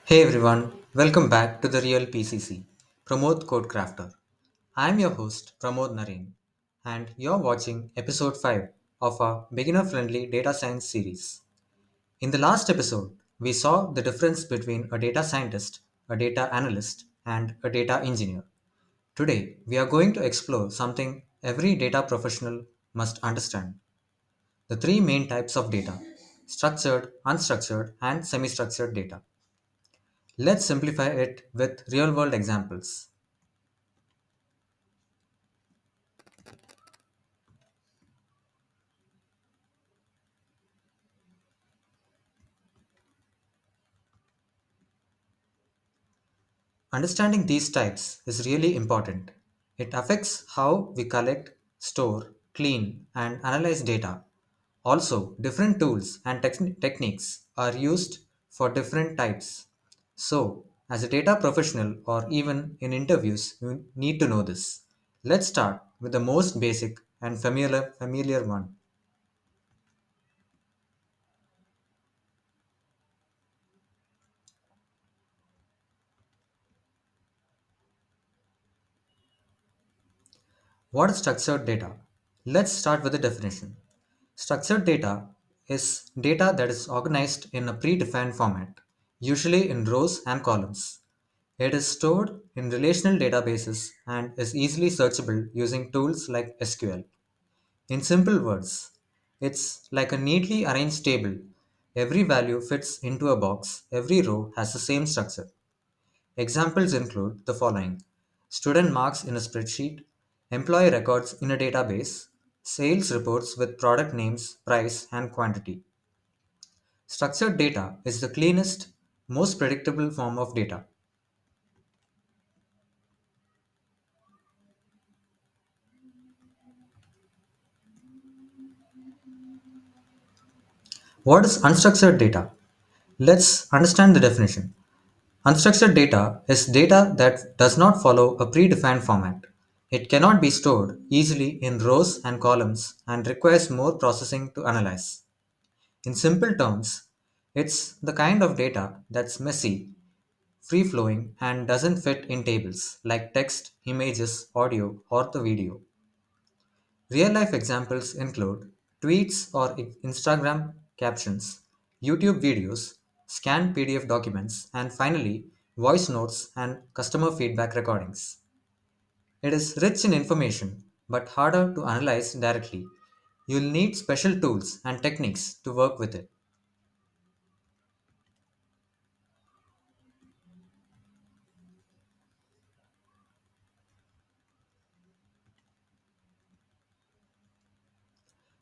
Hey everyone, welcome back to the Real PCC, Pramodh Code Crafter. I'm your host Pramodh Naren, and you're watching episode 5 of our beginner friendly data science series. In the last episode, we saw the difference between a data scientist, a data analyst, and a data engineer. Today, we are going to explore something every data professional must understand: the three main types of data: structured, unstructured, and semi structured data. Let's simplify it with real world examples. Understanding these types is really important. It affects how we collect, store, clean, and analyze data. Also, different tools and techniques are used for different types. So, as a data professional or even in interviews, you need to know this. Let's start with the most basic and familiar one. What is structured data? Let's start with the definition. Structured data is data that is organized in a predefined format, usually in rows and columns. It is stored in relational databases and is easily searchable using tools like SQL. In simple words, it's like a neatly arranged table. Every value fits into a box, every row has the same structure. Examples include the following: student marks in a spreadsheet, employee records in a database, sales reports with product names, price, and quantity. Structured data is the cleanest, most predictable form of data. What is unstructured data? Let's understand the definition. Unstructured data is data that does not follow a predefined format. It cannot be stored easily in rows and columns and requires more processing to analyze. In simple terms, it's the kind of data that's messy, free flowing, and doesn't fit in tables like text, images, audio, or the video. Real life examples include tweets or Instagram captions, YouTube videos, scanned PDF documents, and finally, voice notes and customer feedback recordings. It is rich in information but harder to analyze directly. You'll need special tools and techniques to work with it.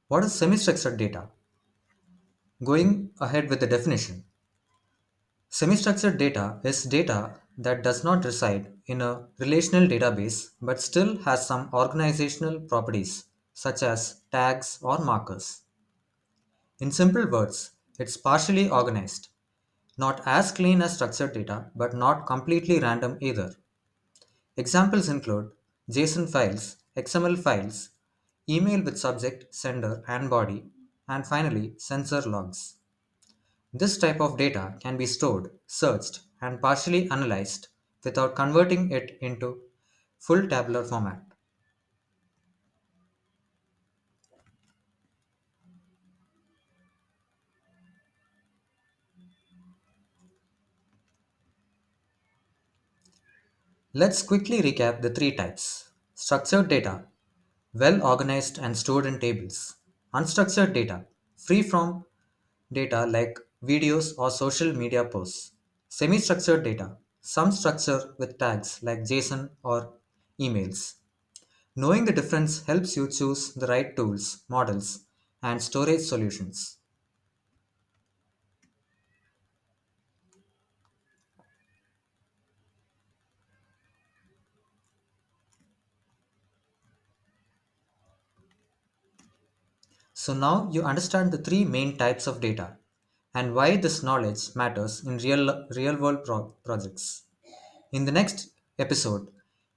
What is semi structured data? Going ahead with the definition: semi structured data is data that does not reside in a relational database but still has some organizational properties, such as tags or markers. In simple words, it's partially organized, not as clean as structured data, but not completely random either. Examples include JSON files, XML files, email with subject, sender, and body, and finally, sensor logs. This type of data can be stored, searched, and partially analyzed without converting it into full tabular format. Let's quickly recap the three types: structured data, well organized and stored in tables; unstructured data, free from data like videos or social media posts; semi structured data, some structure with tags like JSON or emails. Knowing the difference helps you choose the right tools, models, and storage solutions. So now you understand the three main types of data and why this knowledge matters in real world projects. In the next episode,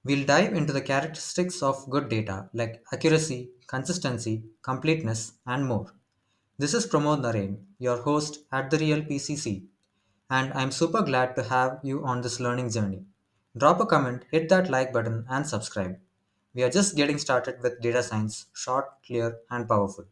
we'll dive into the characteristics of good data like accuracy, consistency, completeness, and more. This is Pramod Naren, your host at the Real PCC. and I'm super glad to have you on this learning journey. Drop a comment, hit that like button, and subscribe. We are just getting started with data science, short, clear, and powerful.